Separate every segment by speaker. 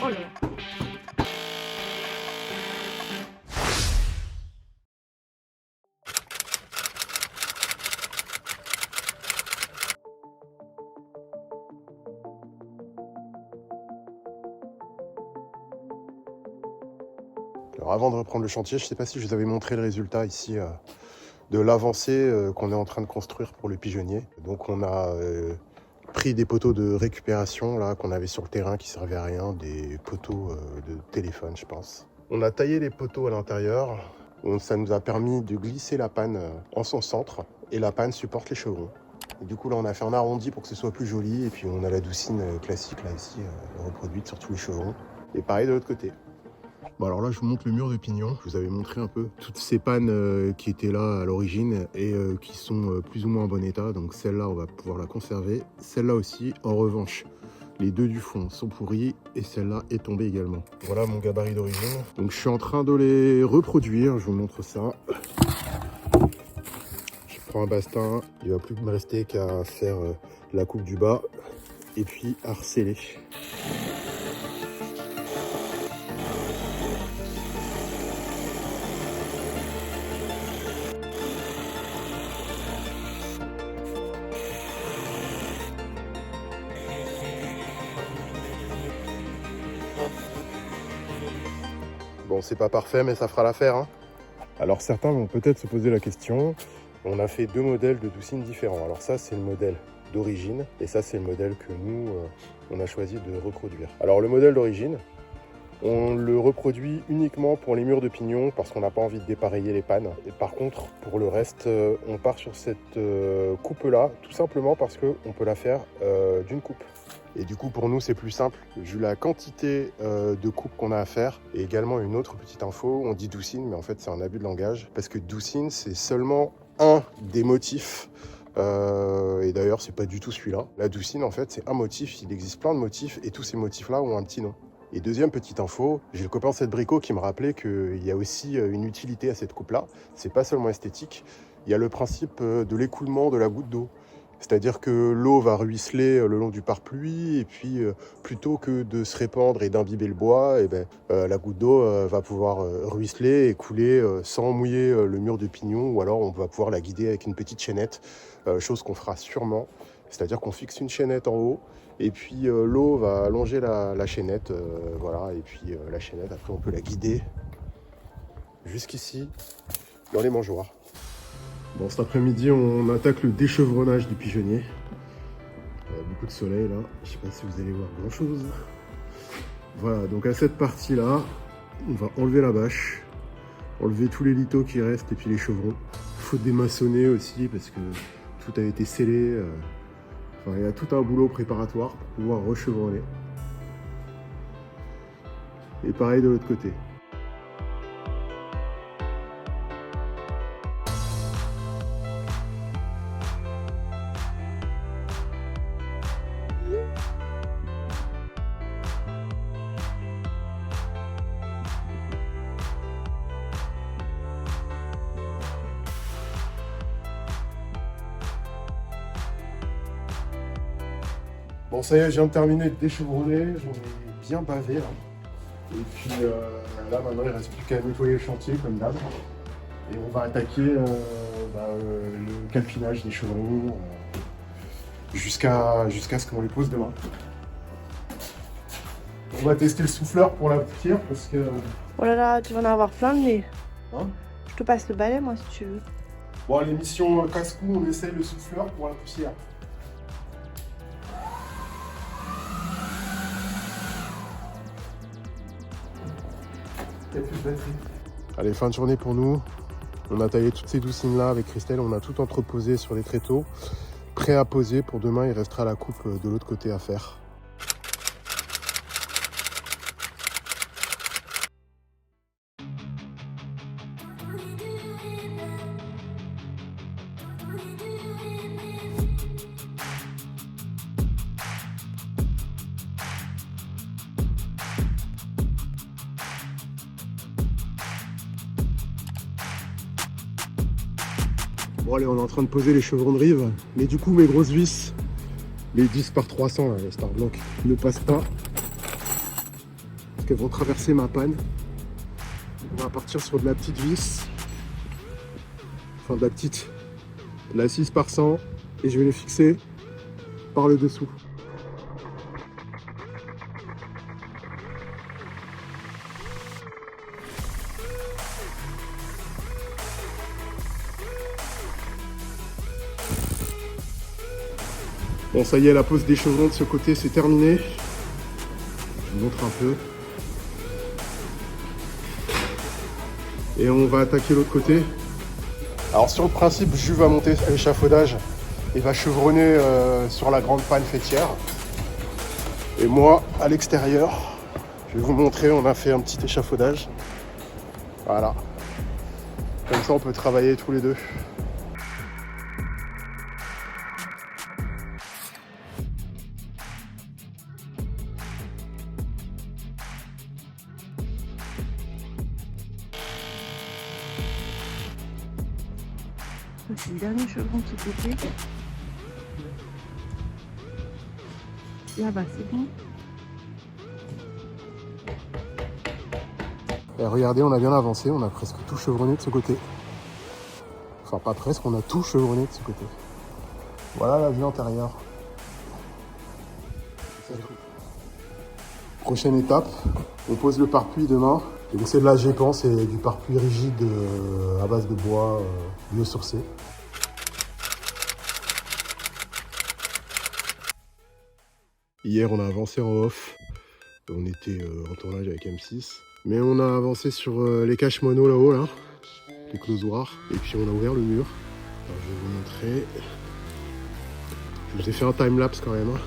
Speaker 1: Oh là.
Speaker 2: Alors avant de reprendre le chantier, je ne sais pas si je vous avais montré le résultat ici de l'avancée qu'on est en train de construire pour le pigeonnier. Donc on a pris des poteaux de récupération là qu'on avait sur le terrain qui servaient à rien, des poteaux de téléphone je pense. On a taillé les poteaux à l'intérieur, ça nous a permis de glisser la panne en son centre et la panne supporte les chevrons. Et du coup là on a fait un arrondi pour que ce soit plus joli et puis on a la doucine classique là ici reproduite sur tous les chevrons. Et pareil de l'autre côté. Bon alors là je vous montre le mur de pignon, je vous avais montré un peu toutes ces pannes qui étaient là à l'origine et qui sont plus ou moins en bon état, donc celle-là on va pouvoir la conserver, celle-là aussi. En revanche les deux du fond sont pourris et celle-là est tombée également. Voilà mon gabarit d'origine, donc je suis en train de les reproduire, je vous montre ça. Je prends un bastin, il va plus me rester qu'à faire la coupe du bas et puis à harceler. Bon, c'est pas parfait, mais ça fera l'affaire, hein. Alors certains vont peut-être se poser la question, on a fait deux modèles de doucines différents. Alors ça, c'est le modèle d'origine, et ça, c'est le modèle que nous, on a choisi de reproduire. Alors le modèle d'origine, on le reproduit uniquement pour les murs de pignon, parce qu'on n'a pas envie de dépareiller les pannes. Et par contre, pour le reste, on part sur cette coupe-là, tout simplement parce qu'on peut la faire d'une coupe. Et du coup, pour nous, c'est plus simple. Vu la quantité de coupes qu'on a à faire, et également une autre petite info, on dit doucine, mais en fait, c'est un abus de langage. Parce que doucine, c'est seulement un des motifs. Et d'ailleurs, c'est pas du tout celui-là. La doucine, en fait, c'est un motif. Il existe plein de motifs, et tous ces motifs-là ont un petit nom. Et deuxième petite info, j'ai le copain Seth Bricot qui me rappelait qu'il y a aussi une utilité à cette coupe-là. C'est pas seulement esthétique. Il y a le principe de l'écoulement de la goutte d'eau. C'est-à-dire que l'eau va ruisseler le long du pare-pluie et puis plutôt que de se répandre et d'imbiber le bois, et la goutte d'eau va pouvoir ruisseler et couler sans mouiller le mur de pignon, ou alors on va pouvoir la guider avec une petite chaînette, chose qu'on fera sûrement. C'est-à-dire qu'on fixe une chaînette en haut et puis l'eau va longer la chaînette, voilà, et puis la chaînette, après on peut la guider jusqu'ici dans les mangeoires. Bon, cet après-midi, on attaque le déchevronnage du pigeonnier. Il y a beaucoup de soleil là, je ne sais pas si vous allez voir grand-chose. Voilà, donc à cette partie-là, on va enlever la bâche, enlever tous les lithos qui restent et puis les chevrons. Il faut démaçonner aussi parce que tout a été scellé. Enfin, il y a tout un boulot préparatoire pour pouvoir rechevronner. Et pareil de l'autre côté. Bon, ça y est, je viens de terminer de déchevronner, j'en ai bien bavé là. Et puis là, maintenant, il ne reste plus qu'à nettoyer le chantier comme d'hab. Et on va attaquer le calfinage des chevrons jusqu'à ce qu'on les pose demain. On va tester le souffleur pour la poussière parce que...
Speaker 1: Oh là là, tu vas en avoir plein le nez.
Speaker 2: Hein,
Speaker 1: Je te passe le balai, moi, si tu veux.
Speaker 2: bon, l'émission casse-cou, on essaye le souffleur pour la poussière. Il n'y a plus de batterie. Allez, fin de journée pour nous. On a taillé toutes ces doucines là avec Christelle, on a tout entreposé sur les tréteaux, prêt à poser. Pour demain, il restera la coupe de l'autre côté à faire. Bon allez, on est en train de poser les chevrons de rive, mais du coup mes grosses vis, les 10 par 300, là, les Starblock, ne passent pas. Parce qu'elles vont traverser ma panne. On va partir sur de la petite vis. Enfin de la 6 par 100. Et je vais les fixer par le dessous. Bon, ça y est, la pose des chevrons de ce côté, c'est terminé. Je vous montre un peu. Et on va attaquer l'autre côté. Alors sur le principe, Jules va monter à l'échafaudage et va chevronner sur la grande panne fêtière. Et moi, à l'extérieur, je vais vous montrer, on a fait un petit échafaudage. Voilà. Comme ça, on peut travailler tous les deux.
Speaker 1: C'est le dernier chevron de ce côté. Là-bas, c'est bon.
Speaker 2: Et regardez, on a bien avancé, on a presque tout chevronné de ce côté. Enfin, pas presque, on a tout chevronné de ce côté. Voilà la vue antérieure. Prochaine étape, on pose le pare-pluie demain. Donc c'est de la GEPAN, c'est du pare-pluie rigide à base de bois biosourcé. Hier, on a avancé en off. On était en tournage avec M6. Mais on a avancé sur les caches mono là-haut, là, les closoirs. Et puis on a ouvert le mur. Alors, je vais vous montrer. Je vous ai fait un time-lapse quand même, hein,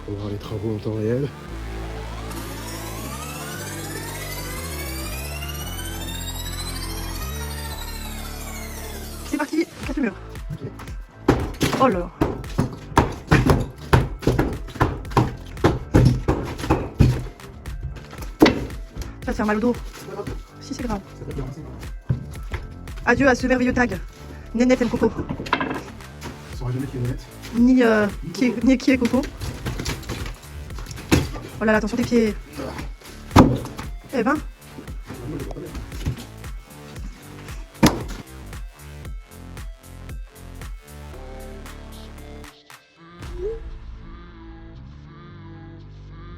Speaker 2: pour voir les travaux en temps réel.
Speaker 1: C'est parti, casse le mur. Oh là. Ça te fait mal au dos. Si, c'est grave. Adieu à ce merveilleux tag. Nénette aime Coco.
Speaker 2: On ne saura jamais qui est Nénette.
Speaker 1: Ni qui est Coco. Oh là là, attention tes pieds. Eh ben.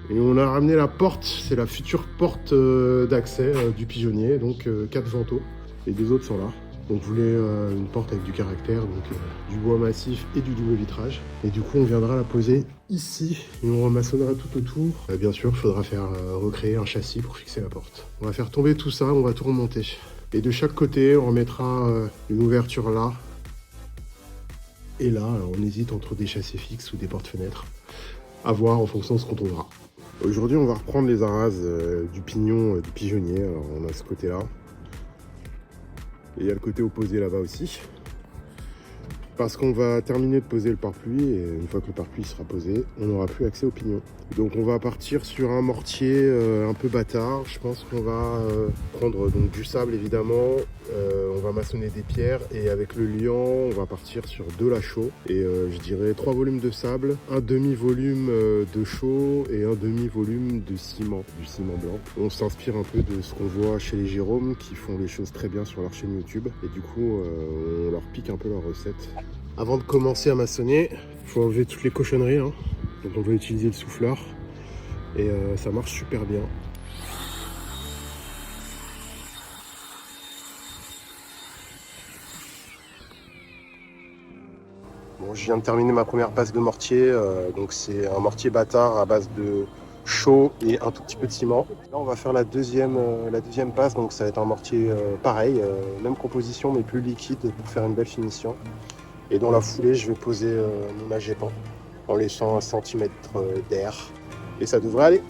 Speaker 2: Et on a ramené la porte, c'est la future porte d'accès du pigeonnier, donc 4 vantaux. Les 2 autres sont là. Donc je voulais une porte avec du caractère, donc du bois massif et du double vitrage. Et du coup on viendra la poser ici et on remaçonnera tout autour. Bien sûr il faudra faire recréer un châssis pour fixer la porte. On va faire tomber tout ça, on va tout remonter. Et de chaque côté on remettra une ouverture là et là. Alors on hésite entre des châssis fixes ou des portes-fenêtres. À voir en fonction de ce qu'on trouvera. Aujourd'hui on va reprendre les arases du pignon du pigeonnier. Alors on a ce côté là. Et il y a le côté opposé là-bas aussi. Parce qu'on va terminer de poser le pare-pluie et une fois que le pare-pluie sera posé, on n'aura plus accès au pignon. Donc on va partir sur un mortier un peu bâtard. Je pense qu'on va prendre donc du sable évidemment, on va maçonner des pierres et avec le liant on va partir sur de la chaux. Et je dirais 3 volumes de sable, un demi-volume de chaux et un demi-volume de ciment, du ciment blanc. On s'inspire un peu de ce qu'on voit chez les Jérôme qui font les choses très bien sur leur chaîne YouTube. Et du coup on leur pique un peu leur recette. Avant de commencer à maçonner, il faut enlever toutes les cochonneries, hein. Donc on va utiliser le souffleur et ça marche super bien. Bon, je viens de terminer ma première base de mortier, donc c'est un mortier bâtard à base de chaux et un tout petit peu de ciment. Là on va faire la deuxième base, donc ça va être un mortier pareil, même composition mais plus liquide pour faire une belle finition. Et dans la foulée, je vais poser mon AGEPAN en laissant 1 cm d'air. Et ça devrait aller.